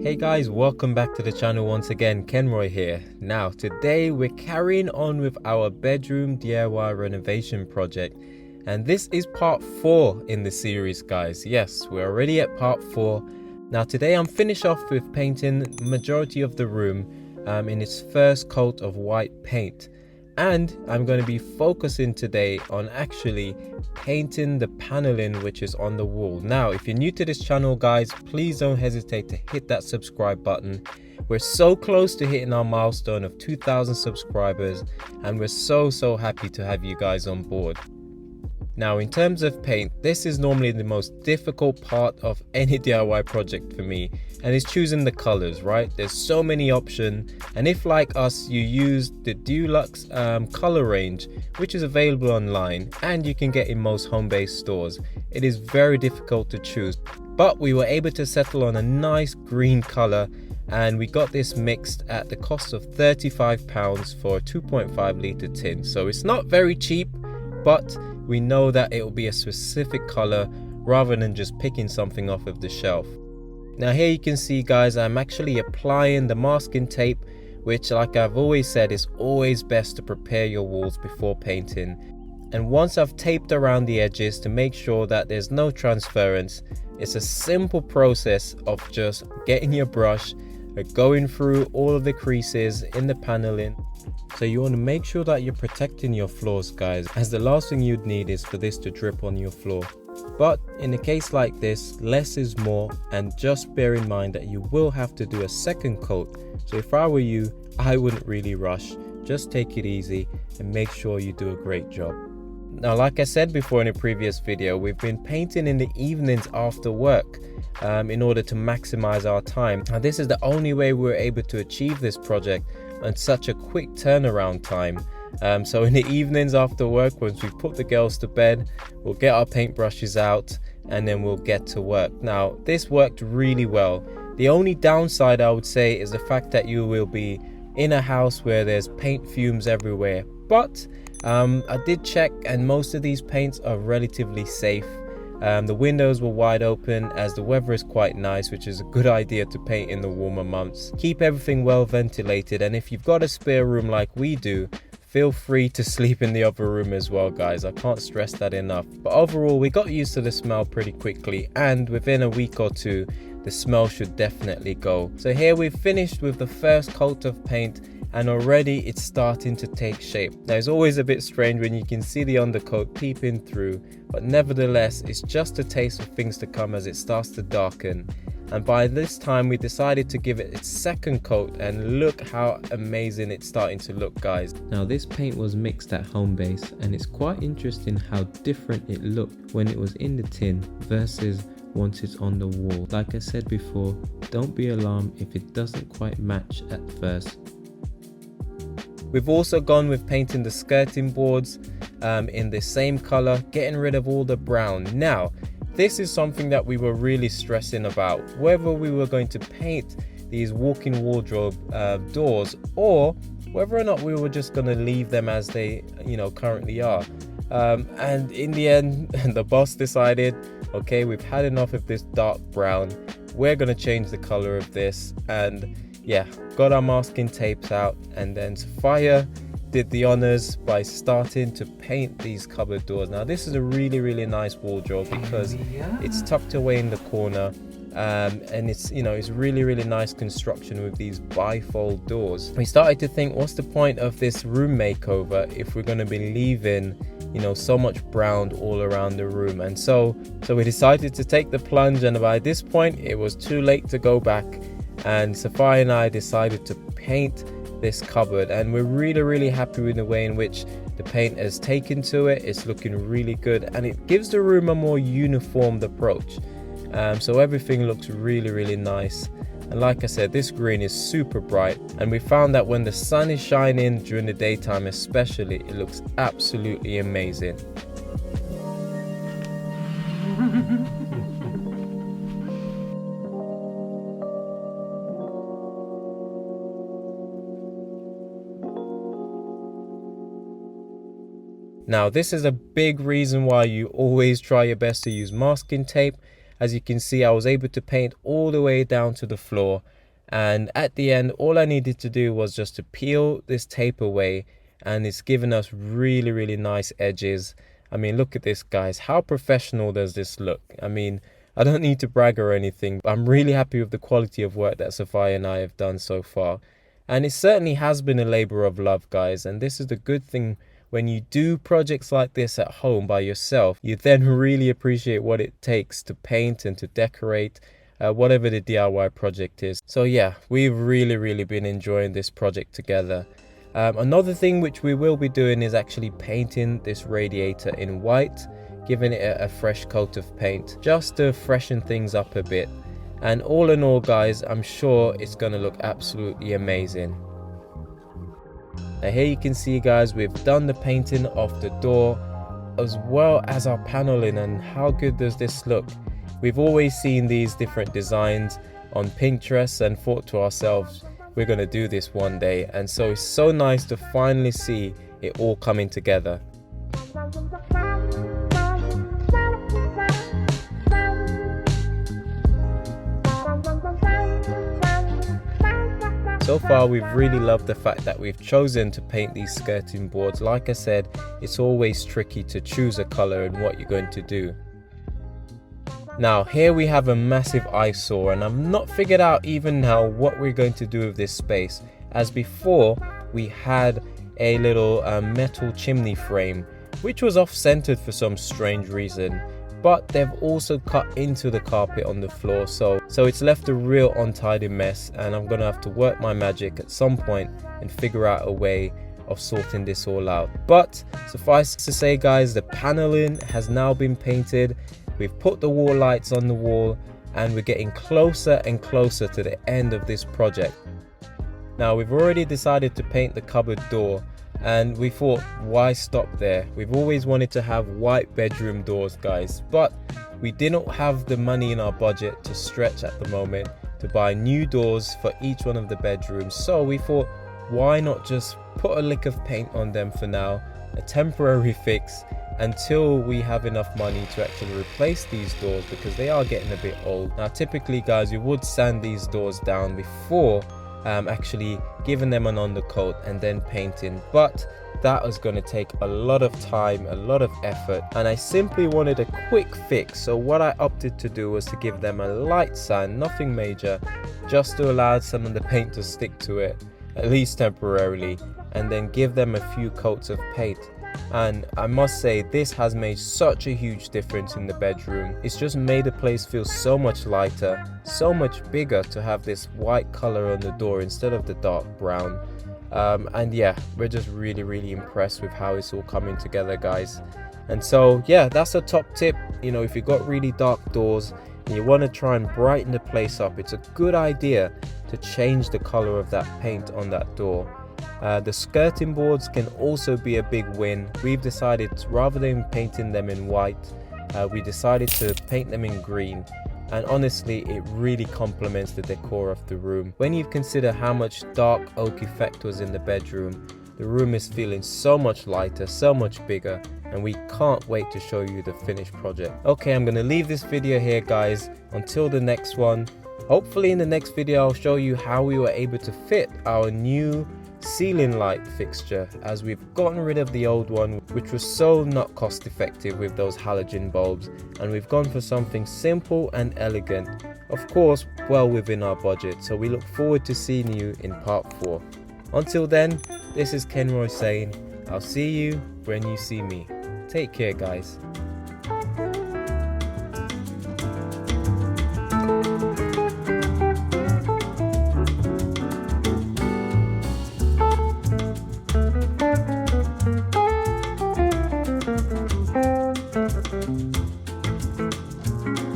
Hey guys, welcome back to the channel once again. Kenroy here. Now today we're carrying on with our bedroom DIY renovation project, and this is part 4 in the series, guys. Yes, we're already at part 4. Now today I'm finished off with painting the majority of the room in its first coat of white paint, and I'm going to be focusing today on actually painting the paneling which is on the wall. Now if you're new to this channel, guys, please don't hesitate to hit that subscribe button. We're so close to hitting our milestone of 2,000 subscribers, and we're so happy to have you guys on board. Now in terms of paint, this is normally the most difficult part of any DIY project for me, and it's choosing the colors, right? There's so many options, and if like us you use the Deluxe color range, which is available online and you can get in most home-based stores, it is very difficult to choose. But we were able to settle on a nice green color, and we got this mixed at the cost of £35 for a 2.5 litre tin. So it's not very cheap, but we know that it will be a specific color rather than just picking something off of the shelf. Now here you can see, guys, I'm actually applying the masking tape, which, like I've always said, is always best to prepare your walls before painting. And once I've taped around the edges to make sure that there's no transference, it's a simple process of just getting your brush, going through all of the creases in the paneling. So you want to make sure that you're protecting your floors, guys, as the last thing you'd need is for this to drip on your floor. But in a case like this, less is more, and just bear in mind that you will have to do a second coat. So if I were you, I wouldn't really rush. Just take it easy and make sure you do a great job. Now, like I said before in a previous video, we've been painting in the evenings after work in order to maximize our time. Now this is the only way we were able to achieve this project on such a quick turnaround time. So in the evenings after work, once we put the girls to bed, we'll get our paintbrushes out and then we'll get to work. Now this worked really well. The only downside I would say is the fact that you will be in a house where there's paint fumes everywhere, but I did check and most of these paints are relatively safe. The windows were wide open as the weather is quite nice, which is a good idea to paint in the warmer months. Keep everything well ventilated, and if you've got a spare room like we do, feel free to sleep in the other room as well, guys. I can't stress that enough. But overall, we got used to the smell pretty quickly, and within a week or two, the smell should definitely go. So here we've finished with the first coat of paint, and already it's starting to take shape. Now it's always a bit strange when you can see the undercoat peeping through, but nevertheless it's just a taste of things to come as it starts to darken. And by this time we decided to give it its second coat, and look how amazing it's starting to look, guys. Now this paint was mixed at home base, and it's quite interesting how different it looked when it was in the tin versus once it's on the wall. Like I said before, don't be alarmed if it doesn't quite match at first. We've also gone with painting the skirting boards in the same color, getting rid of all the brown. Now, this is something that we were really stressing about, whether we were going to paint these walk-in wardrobe doors, or whether or not we were just going to leave them as they, currently are. And in the end, the boss decided, okay, we've had enough of this dark brown. We're going to change the color of this, and yeah, got our masking tapes out, and then Sapphire did the honors by starting to paint these cupboard doors. Now this is a really nice wardrobe because it's tucked away in the corner, and it's it's really nice construction with these bifold doors. We started to think, what's the point of this room makeover if we're going to be leaving so much brown all around the room? And so we decided to take the plunge, and by this point it was too late to go back. And Sapphire and I decided to paint this cupboard, and we're really happy with the way in which the paint has taken to it. It's looking really good, and it gives the room a more uniformed approach. So everything looks really nice. And like I said, this green is super bright, and we found that when the sun is shining during the daytime especially, it looks absolutely amazing. Now this is a big reason why you always try your best to use masking tape, As you can see, I was able to paint all the way down to the floor, and at the end all I needed to do was just to peel this tape away, and it's given us really nice edges. I mean, look at this, guys. How professional does this look? I mean, I don't need to brag or anything, but I'm really happy with the quality of work that Sapphire and I have done so far. And it certainly has been a labor of love, guys, and this is the good thing. When you do projects like this at home by yourself, you then really appreciate what it takes to paint and to decorate whatever the DIY project is. So yeah, we've really been enjoying this project together. Another thing which we will be doing is actually painting this radiator in white, giving it a fresh coat of paint just to freshen things up a bit. And all in all, guys, I'm sure it's going to look absolutely amazing. Now here you can see, guys, we've done the painting of the door as well as our paneling, and how good does this look? We've always seen these different designs on Pinterest and thought to ourselves, we're going to do this one day, and so it's so nice to finally see it all coming together. So far, we've really loved the fact that we've chosen to paint these skirting boards. Like I said, it's always tricky to choose a color and what you're going to do. Now here we have a massive eyesore, and I've not figured out even now what we're going to do with this space. As before, we had a little metal chimney frame which was off-centered for some strange reason, but they've also cut into the carpet on the floor, so it's left a real untidy mess, and I'm gonna have to work my magic at some point and figure out a way of sorting this all out. But suffice to say, guys, the paneling has now been painted. We've put the wall lights on the wall, and we're getting closer and closer to the end of this project. Now we've already decided to paint the cupboard door, and we thought, why stop there? We've always wanted to have white bedroom doors, guys, but we didn't have the money in our budget to stretch at the moment to buy new doors for each one of the bedrooms. So we thought, why not just put a lick of paint on them for now, a temporary fix, until we have enough money to actually replace these doors, because they are getting a bit old. Now typically, guys, we would sand these doors down before actually giving them an undercoat and then painting, but that was going to take a lot of time, a lot of effort, and I simply wanted a quick fix. So what I opted to do was to give them a light sand, nothing major, just to allow some of the paint to stick to it, at least temporarily, and then give them a few coats of paint. And I must say, this has made such a huge difference in the bedroom. It's just made the place feel so much lighter, so much bigger to have this white color on the door instead of the dark brown. And yeah, we're just really impressed with how it's all coming together, guys. And so yeah, that's a top tip. You know, if you've got really dark doors and you want to try and brighten the place up, it's a good idea to change the color of that paint on that door. The skirting boards can also be a big win. We've decided, rather than painting them in white, we decided to paint them in green, and honestly it really complements the decor of the room. When you consider how much dark oak effect was in the bedroom, the room is feeling so much lighter, so much bigger, and we can't wait to show you the finished project. Okay, I'm gonna leave this video here, guys, until the next one. Hopefully in the next video I'll show you how we were able to fit our new ceiling light fixture, as we've gotten rid of the old one, which was so not cost effective with those halogen bulbs, and we've gone for something simple and elegant, of course well within our budget. So we look forward to seeing you in part 4. Until then, this is Kenroy saying, I'll see you when you see me. Take care, guys.